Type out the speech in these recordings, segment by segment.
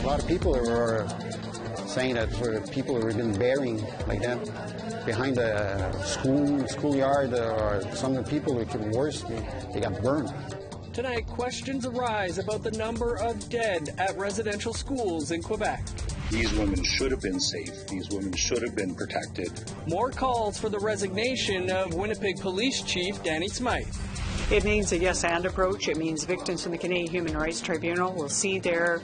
A lot of people are saying that sort of people who have been burying like that behind the schoolyard, or some of the people who could worse, they got burned. Tonight, questions arise about the number of dead at residential schools in Quebec. These women should have been safe. These women should have been protected. More calls for the resignation of Winnipeg Police Chief Danny Smythe. It means a yes-and approach. It means victims from the Canadian Human Rights Tribunal will see their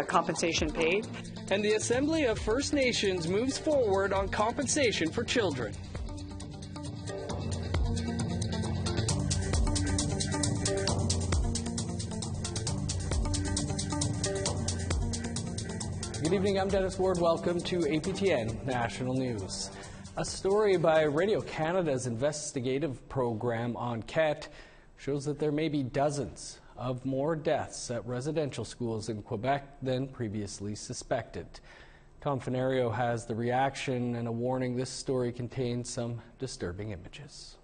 compensation paid. And the Assembly of First Nations moves forward on compensation for children. Good evening, I'm Dennis Ward. Welcome to APTN National News. A story by Radio Canada's investigative program Enquête shows that there may be dozens of more deaths at residential schools in Quebec than previously suspected. Tom Fenario has the reaction and a warning. This story contains some disturbing images.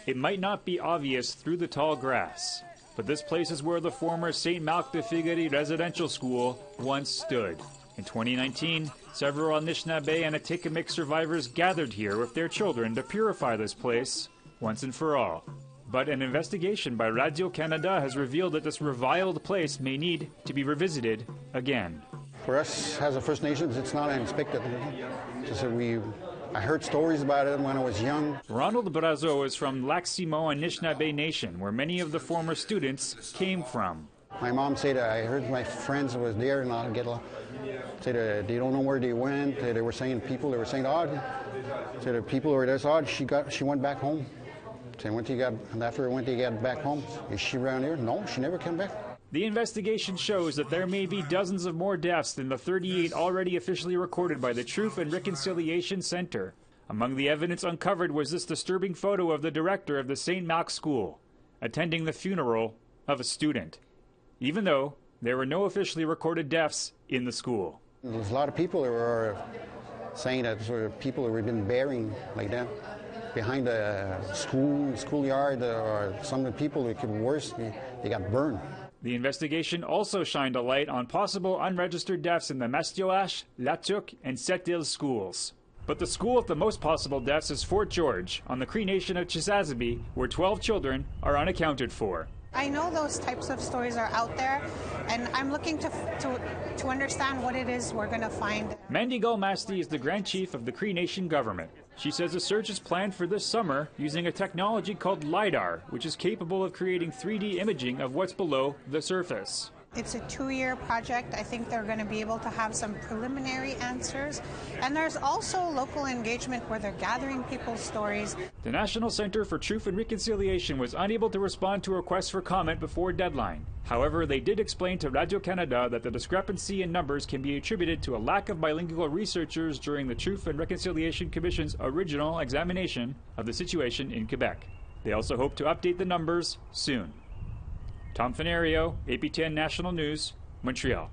It might not be obvious through the tall grass, but this place is where the former St. Marc de Figuerie residential school once stood. In 2019, several Anishinaabe and Atikamekw survivors gathered here with their children to purify this place once and for all. But an investigation by Radio Canada has revealed that this reviled place may need to be revisited again. For us as a First Nations, it's not unexpected. I heard stories about it when I was young. Ronald Brazo is from Lac-Simon Anishinaabe Nation, where many of the former students came from. My mom said, I heard my friends was there and I'll get a lot. Said they don't know where they went. They were saying people. They were saying odd. Said the people were this odd. She went back home. Said after when they got back home, is she around here? No, she never came back. The investigation shows that there may be dozens of more deaths than the 38 already officially recorded by the Truth and Reconciliation Center. Among the evidence uncovered was this disturbing photo of the director of the St. Marc School attending the funeral of a student, even though there were no officially recorded deaths in the school. There's a lot of people who are saying that sort of people who have been burying like that behind the schoolyard, or some of the people who could worse, they got burned. The investigation also shined a light on possible unregistered deaths in the Mastioash, Latuc, and Sept-Îles schools. But the school with the most possible deaths is Fort George, on the Cree Nation of Chisasibi, where 12 children are unaccounted for. I know those types of stories are out there, and I'm looking to understand what it is we're going to find. Mandy Gulmasti is the Grand Chief of the Cree Nation government. She says a search is planned for this summer using a technology called LiDAR, which is capable of creating 3D imaging of what's below the surface. It's a 2-year project. I think they're going to be able to have some preliminary answers. And there's also local engagement where they're gathering people's stories. The National Centre for Truth and Reconciliation was unable to respond to requests for comment before deadline. However, they did explain to Radio Canada that the discrepancy in numbers can be attributed to a lack of bilingual researchers during the Truth and Reconciliation Commission's original examination of the situation in Quebec. They also hope to update the numbers soon. Tom Fenario, APTN National News, Montreal.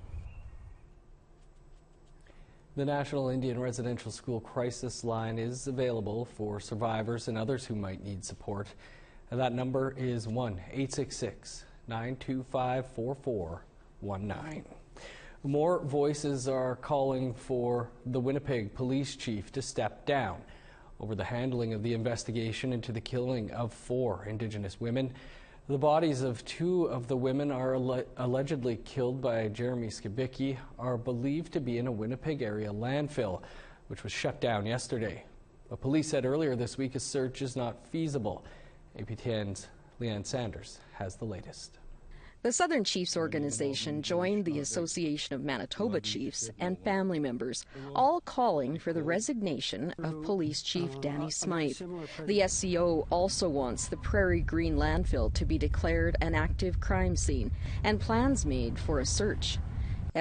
The National Indian Residential School Crisis Line is available for survivors and others who might need support. That number is 1-866-925-4419. More voices are calling for the Winnipeg Police Chief to step down over the handling of the investigation into the killing of 4 Indigenous women. The bodies of 2 of the women are allegedly killed by Jeremy Skibicki are believed to be in a Winnipeg area landfill, which was shut down yesterday. But police said earlier this week a search is not feasible. APTN's Leanne Sanders has the latest. The Southern Chiefs organization joined the Association of Manitoba Chiefs and family members, all calling for the resignation of Police Chief Danny Smythe. The SCO also wants the Prairie Green landfill to be declared an active crime scene and plans made for a search.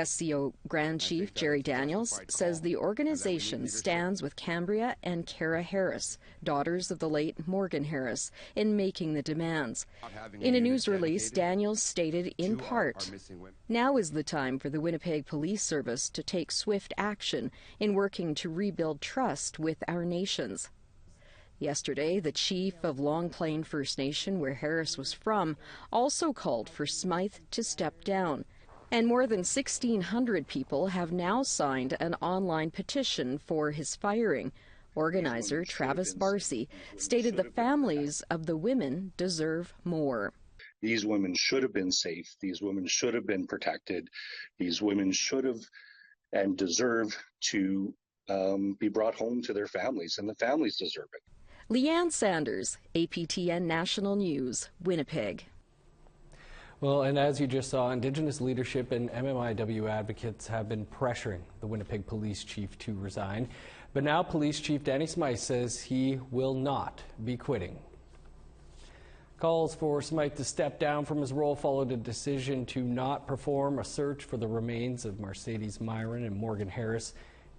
SCO Grand Chief Jerry Daniels says the organization stands with Cambria and Cara Harris, daughters of the late Morgan Harris, in making the demands. In a news release, Daniels stated in part, "Now is the time for the Winnipeg Police Service to take swift action in working to rebuild trust with our nations." Yesterday, the chief of Long Plain First Nation, where Harris was from, also called for Smythe to step down. And more than 1,600 people have now signed an online petition for his firing. Organizer Travis Barcy stated the families of the women deserve more. These women should have been safe. These women should have been protected. These women should have and deserve to be brought home to their families, and the families deserve it. Leanne Sanders, APTN National News, Winnipeg. Well, and as you just saw, Indigenous leadership and MMIW advocates have been pressuring the Winnipeg police chief to resign. But now Police Chief Danny Smythe says he will not be quitting. Calls for Smythe to step down from his role followed a decision to not perform a search for the remains of Mercedes Myron and Morgan Harris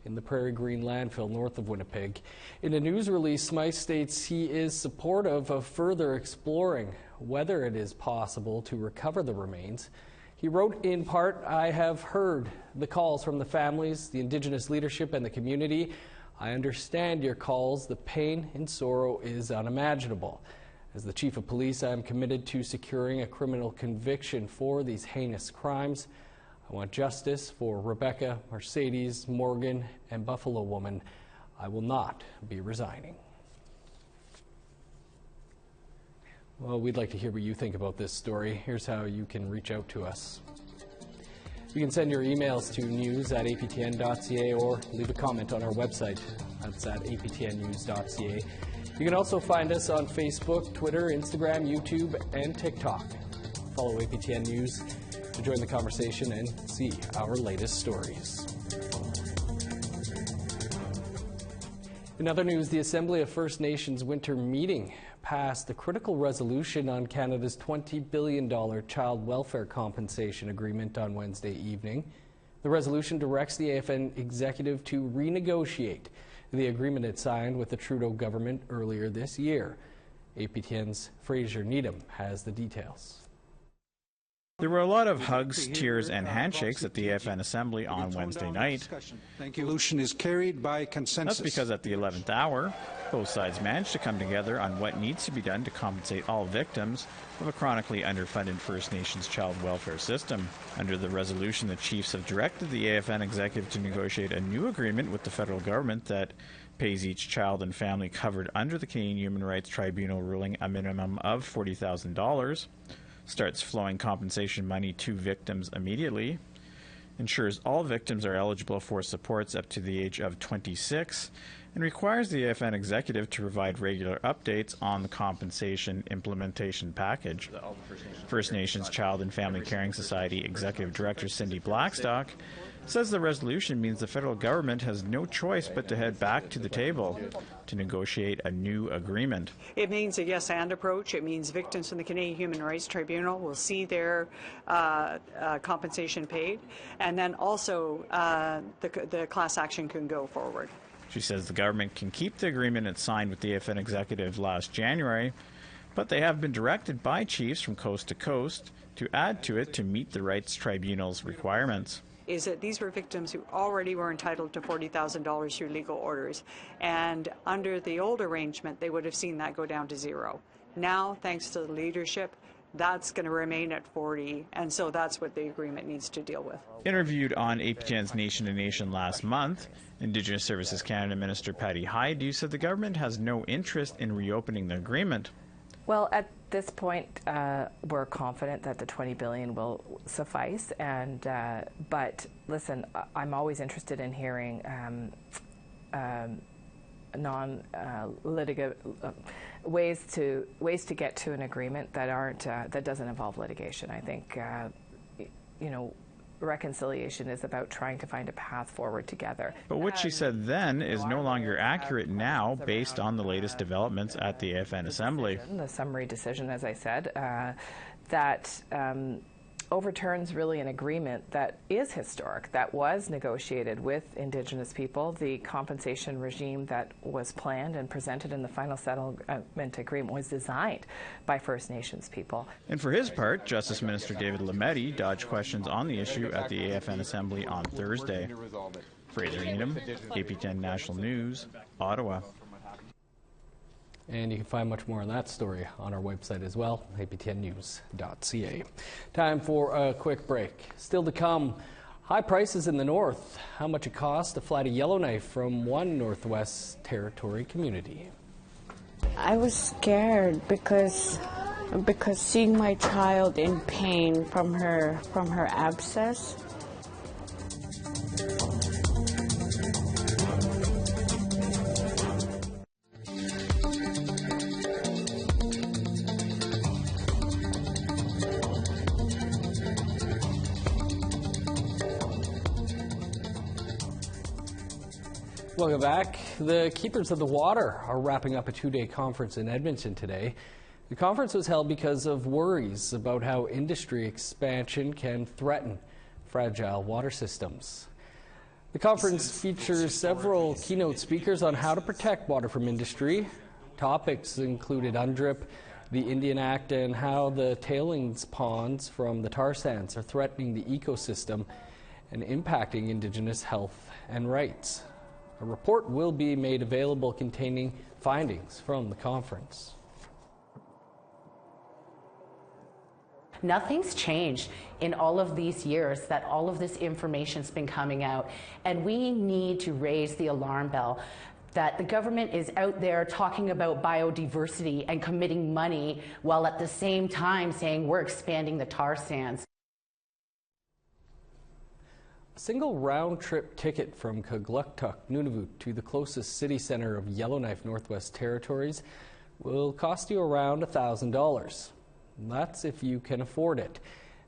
in the Prairie Green landfill north of Winnipeg. In a news release, Smythe states he is supportive of further exploring whether it is possible to recover the remains. He wrote in part, "I have heard the calls from the families, the Indigenous leadership, and the community. I understand your calls. The pain and sorrow is unimaginable. As the Chief of Police, I am committed to securing a criminal conviction for these heinous crimes. I want justice for Rebecca, Mercedes, Morgan, and Buffalo Woman. I will not be resigning." Well, we'd like to hear what you think about this story. Here's how you can reach out to us. You can send your emails to news@aptn.ca or leave a comment on our website. That's at aptnnews.ca. You can also find us on Facebook, Twitter, Instagram, YouTube, and TikTok. Follow APTN News to join the conversation and see our latest stories. In other news, the Assembly of First Nations winter meeting passed a critical resolution on Canada's $20 billion child welfare compensation agreement on Wednesday evening. The resolution directs the AFN executive to renegotiate the agreement it signed with the Trudeau government earlier this year. APTN's Fraser Needham has the details. There were a lot of hugs, tears, and handshakes at the AFN Assembly on Wednesday night. Thank you. Resolution is carried by consensus. That's because at the 11th hour, both sides managed to come together on what needs to be done to compensate all victims of a chronically underfunded First Nations child welfare system. Under the resolution, the chiefs have directed the AFN executive to negotiate a new agreement with the federal government that pays each child and family covered under the Canadian Human Rights Tribunal ruling a minimum of $40,000, starts flowing compensation money to victims immediately, ensures all victims are eligible for supports up to the age of 26, and requires the AFN executive to provide regular updates on the compensation implementation package. First Nations Child and Family Caring Society Executive Director Cindy Blackstock says the resolution means the federal government has no choice but to head back to the table to negotiate a new agreement. It means a yes-and approach. It means victims from the Canadian Human Rights Tribunal will see their compensation paid, and then also the class action can go forward. She says the government can keep the agreement it signed with the AFN executive last January, but they have been directed by chiefs from coast to coast to add to it to meet the Rights Tribunal's requirements. Is that these were victims who already were entitled to $40,000 through legal orders. And under the old arrangement, they would have seen that go down to zero. Now, thanks to the leadership, that's going to remain at 40, and so that's what the agreement needs to deal with. Interviewed on APTN's Nation to Nation last month, Indigenous Services Canada Minister Patty Hyde said the government has no interest in reopening the agreement. Well, at this point, we're confident that the $20 billion will suffice. And but listen, I'm always interested in hearing non-litigant ways to get to an agreement that aren't that doesn't involve litigation. I think reconciliation is about trying to find a path forward together. But what she said then is no longer accurate now based on the latest developments at the AFN Assembly. The summary decision, as I said, that overturns really an agreement that is historic, that was negotiated with Indigenous people. The compensation regime that was planned and presented in the final settlement agreement was designed by First Nations people. And for his part, Justice Minister David Lametti dodged questions on the issue at the AFN Assembly on Thursday. Fraser Needham, APTN National News, Ottawa. And you can find much more on that story on our website as well, aptnnews.ca. Time for a quick break. Still to come, high prices in the north, how much it costs to fly to Yellowknife from one Northwest Territory community. I was scared because seeing my child in pain from her abscess. Welcome back. The Keepers of the Water are wrapping up a two-day conference in Edmonton today. The conference was held because of worries about how industry expansion can threaten fragile water systems. The conference features several keynote speakers on how to protect water from industry. Topics included UNDRIP, the Indian Act, and how the tailings ponds from the tar sands are threatening the ecosystem and impacting Indigenous health and rights. A report will be made available containing findings from the conference. Nothing's changed in all of these years that all of this information's been coming out, and we need to raise the alarm bell that the government is out there talking about biodiversity and committing money while at the same time saying we're expanding the tar sands. A single round-trip ticket from Kugluktuk, Nunavut to the closest city centre of Yellowknife, Northwest Territories will cost you around $1,000. That's if you can afford it.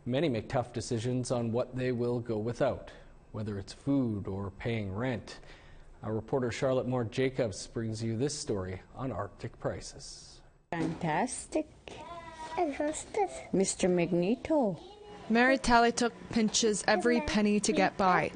Many make tough decisions on what they will go without, whether it's food or paying rent. Our reporter Charlotte Moore-Jacobs brings you this story on Arctic prices. Fantastic. Mr. Magneto. Mary Talituk pinches every penny to get by.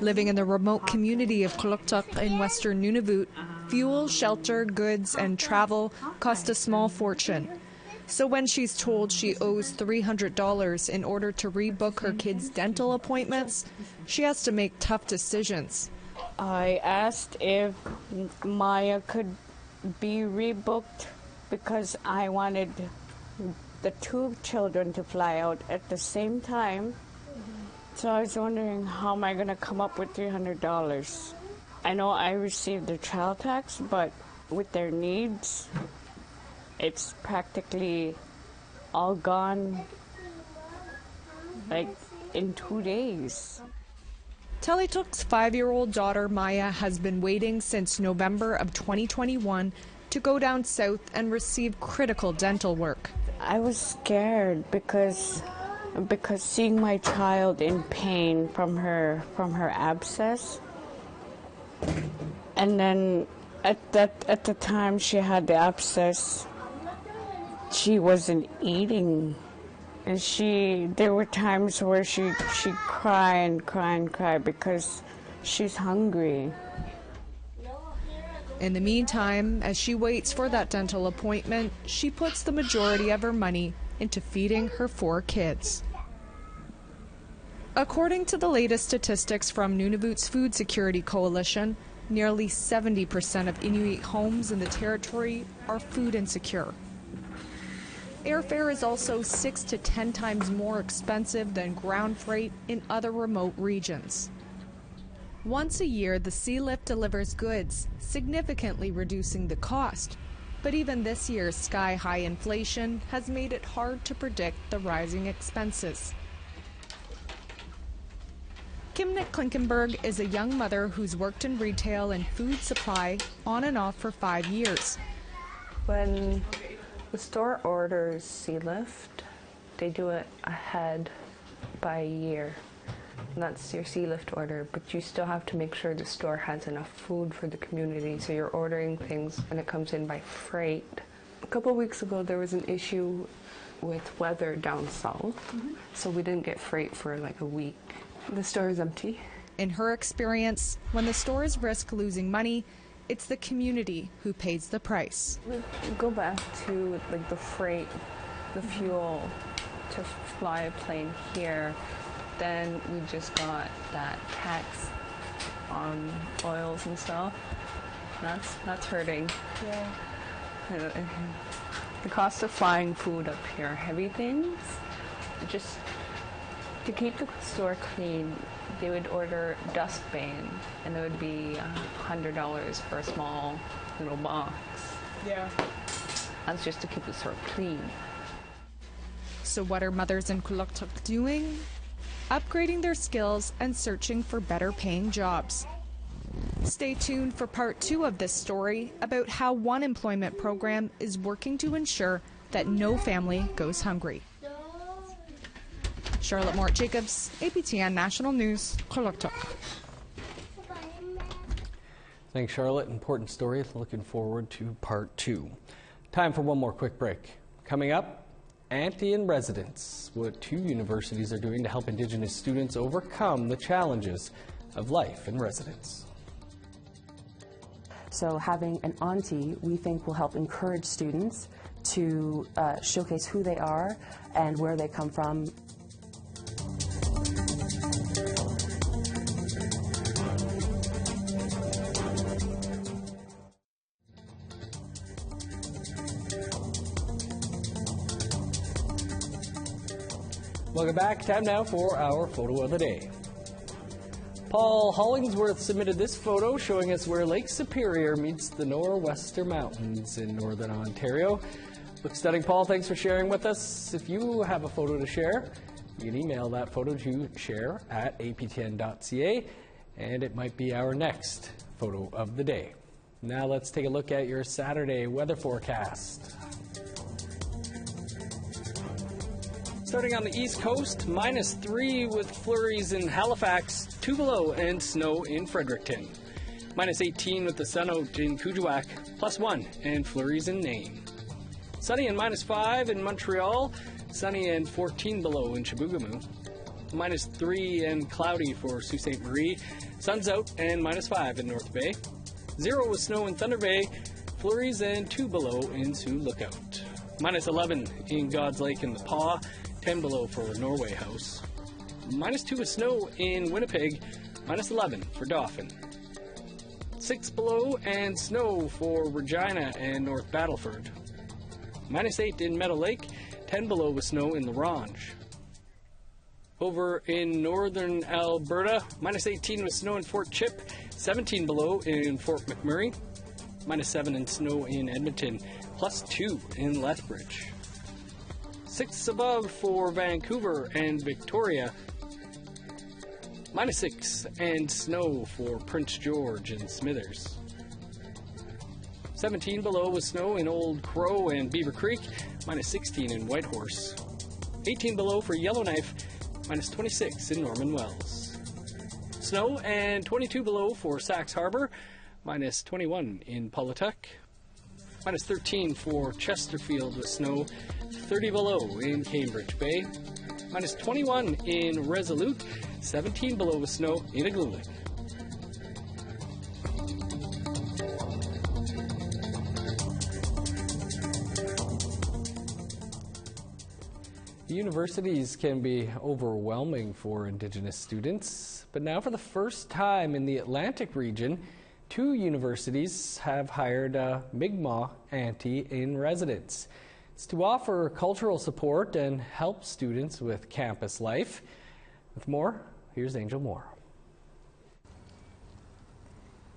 Living in the remote community of Kugluktuk in western Nunavut, fuel, shelter, goods, and travel cost a small fortune. So when she's told she owes $300 in order to rebook her kids' dental appointments, she has to make tough decisions. I asked if Maya could be rebooked because I wanted the two children to fly out at the same time. So I was wondering, how am I going to come up with $300? I know I received the child tax, but with their needs, it's practically all gone, like in 2 days. Talituk's 5-year-old daughter Maya has been waiting since November of 2021 to go down south and receive critical dental work. I was scared because seeing my child in pain from her abscess, and then at the time she had the abscess, she wasn't eating, and there were times where she cry and cry and cry because she's hungry. In the meantime, as she waits for that dental appointment, she puts the majority of her money into feeding her 4 kids. According to the latest statistics from Nunavut's Food Security Coalition, nearly 70% of Inuit homes in the territory are food insecure. Airfare is also 6 to 10 times more expensive than ground freight in other remote regions. Once a year, the sea lift delivers goods, significantly reducing the cost. But even this year's sky-high inflation has made it hard to predict the rising expenses. Kimnik Klinkenberg is a young mother who's worked in retail and food supply on and off for 5 years. When the store orders sea lift, they do it ahead by a year. And that's your sea lift order, but you still have to make sure the store has enough food for the community, so you're ordering things and it comes in by freight. A couple of weeks ago there was an issue with weather down south, so we didn't get freight for like a week. The store is empty. In her experience, when the stores risk losing money, it's the community who pays the price. We go back to like the freight, the fuel to fly a plane here. Then we just got that tax on oils and stuff. That's hurting. Yeah. The cost of flying food up here, heavy things, just to keep the store clean, they would order dustpan, and it would be $100 for a small little box. Yeah. That's just to keep the store clean. So what are mothers in Kuluktuk doing? Upgrading their skills and searching for better paying jobs. Stay tuned for part 2 of this story about how one employment program is working to ensure that no family goes hungry. Charlotte Mort-Jacobs, APTN National News, Kuluktuk. Thanks, Charlotte. Important story. Looking forward to part 2. Time for one more quick break. Coming up, Auntie in Residence, what 2 universities are doing to help Indigenous students overcome the challenges of life in residence. So having an auntie, we think, will help encourage students to showcase who they are and where they come from. Welcome back. Time now for our photo of the day. Paul Hollingsworth submitted this photo showing us where Lake Superior meets the Nor'Wester Mountains in northern Ontario. Looks stunning, Paul. Thanks for sharing with us. If you have a photo to share, you can email that photo to share@aptn.ca, and it might be our next photo of the day. Now let's take a look at your Saturday weather forecast. Starting on the east coast, -3 with flurries in Halifax, 2 below, and snow in Fredericton. -18 with the sun out in Kuujjuaq, +1 and flurries in Nain. Sunny and -5 in Montreal, sunny and 14 below in Chibougamau. -3 and cloudy for Sault Ste. Marie, sun's out and -5 in North Bay. 0 with snow in Thunder Bay, flurries and 2 below in Sioux Lookout. -11 in God's Lake in the Paw, 10 below for Norway House. -2 with snow in Winnipeg, -11 for Dauphin. 6 below and snow for Regina and North Battleford. -8 in Meadow Lake, 10 below with snow in La Ronge. Over in northern Alberta, -18 with snow in Fort Chip, 17 below in Fort McMurray. -7 in snow in Edmonton, +2 in Lethbridge. 6 above for Vancouver and Victoria. -6 and snow for Prince George and Smithers. 17 below with snow in Old Crow and Beaver Creek, -16 in Whitehorse. 18 below for Yellowknife, -26 in Norman Wells. Snow and 22 below for Sax Harbor, -21 in Pawlatuck. -13 for Chesterfield with snow, 30 below in Cambridge Bay. -21 in Resolute, 17 below with snow in Igloolik. Universities can be overwhelming for Indigenous students, but now for the first time in the Atlantic region, 2 universities have hired a Mi'kmaq auntie in residence. It's to offer cultural support and help students with campus life. With more, here's Angel Moore.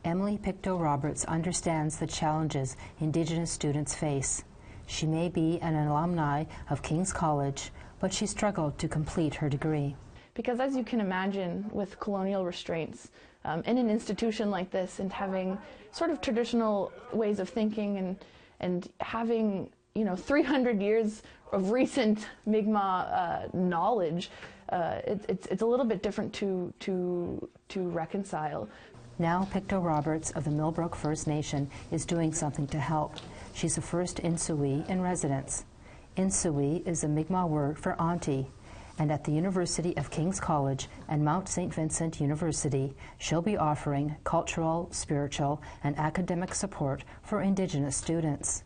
Emily Pictou-Roberts understands the challenges Indigenous students face. She may be an alumni of King's College, but she struggled to complete her degree. Because as you can imagine, with colonial restraints, in an institution like this, and having sort of traditional ways of thinking, and having 300 years of recent Mi'kmaq knowledge, it's a little bit different to reconcile. Now Pictou-Roberts of the Millbrook First Nation is doing something to help. She's the first Insui in residence. Insui is a Mi'kmaq word for auntie, and at the University of King's College and Mount St. Vincent University, she'll be offering cultural, spiritual, and academic support for Indigenous students.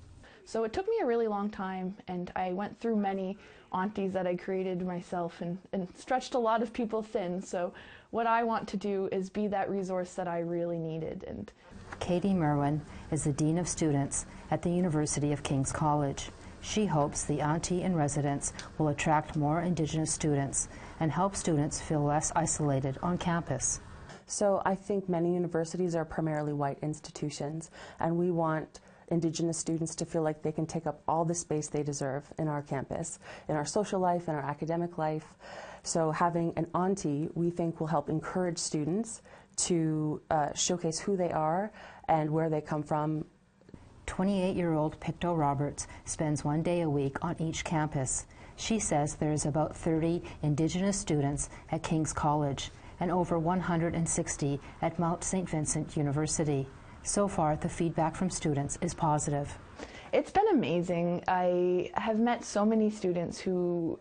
So it took me a really long time, and I went through many aunties that I created myself and stretched a lot of people thin. So what I want to do is be that resource that I really needed. And Katie Merwin is the Dean of Students at the University of King's College. She hopes the Auntie in Residence will attract more Indigenous students and help students feel less isolated on campus. So I think many universities are primarily white institutions, and we want Indigenous students to feel like they can take up all the space they deserve in our campus, in our social life, in our academic life. So having an auntie, we think, will help encourage students to showcase who they are and where they come from. 28-year-old Pictou Roberts spends 1 day a week on each campus. She says there's about 30 Indigenous students at King's College and over 160 at Mount St. Vincent University. So far, the feedback from students is positive. It's been amazing. I have met so many students who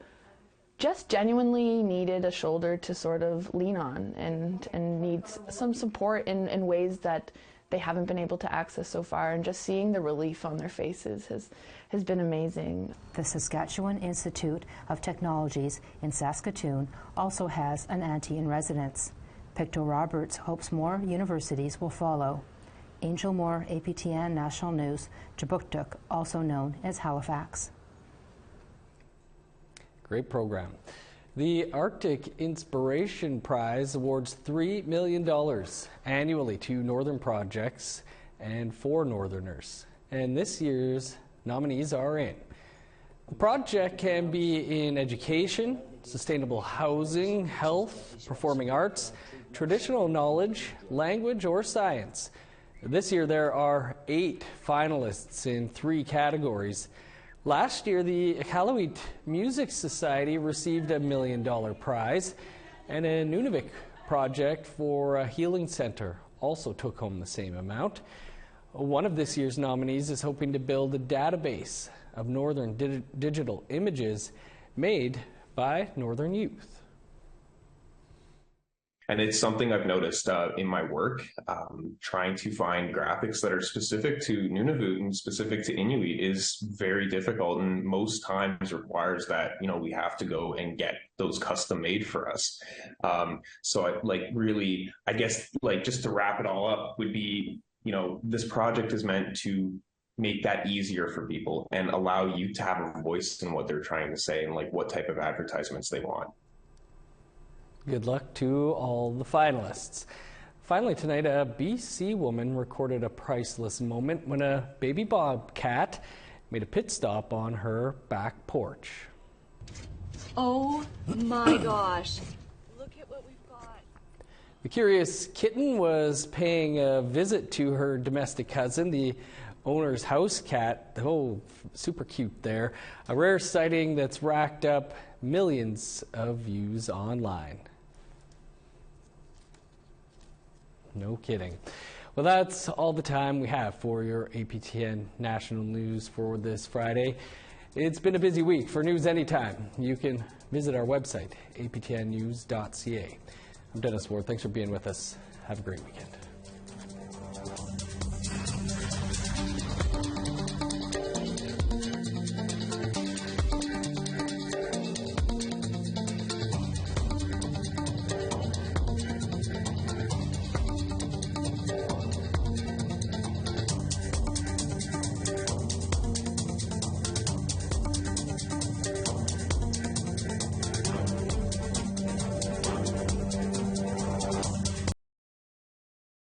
just genuinely needed a shoulder to sort of lean on and needs some support in ways that they haven't been able to access so far, and just seeing the relief on their faces has been amazing. The Saskatchewan Institute of Technologies in Saskatoon also has an Auntie in Residence. Pictou Roberts hopes more universities will follow. Angel Moore, APTN National News, Jabuktuk, also known as Halifax. Great program. The Arctic Inspiration Prize awards $3 million annually to Northern projects and for Northerners. And this year's nominees are in. The project can be in education, sustainable housing, health, performing arts, traditional knowledge, language, or science. This year there are 8 finalists in 3 categories. Last year, the Iqaluit Music Society received a $1 million prize, and a Nunavik project for a healing center also took home the same amount. One of this year's nominees is hoping to build a database of Northern digital images made by Northern youth. And it's something I've noticed in my work, trying to find graphics that are specific to Nunavut and specific to Inuit is very difficult, and most times requires that, we have to go and get those custom made for us. So I guess just to wrap it all up would be, this project is meant to make that easier for people and allow you to have a voice in what they're trying to say and what type of advertisements they want. Good luck to all the finalists. Finally tonight, a BC woman recorded a priceless moment when a baby bobcat made a pit stop on her back porch. Oh my gosh. Look at what we've got. The curious kitten was paying a visit to her domestic cousin, the owner's house cat. Oh, super cute there. A rare sighting that's racked up millions of views online. No kidding. Well, that's all the time we have for your APTN National News for this Friday. It's been a busy week. For news anytime, you can visit our website, aptnnews.ca. I'm Dennis Ward. Thanks for being with us. Have a great weekend.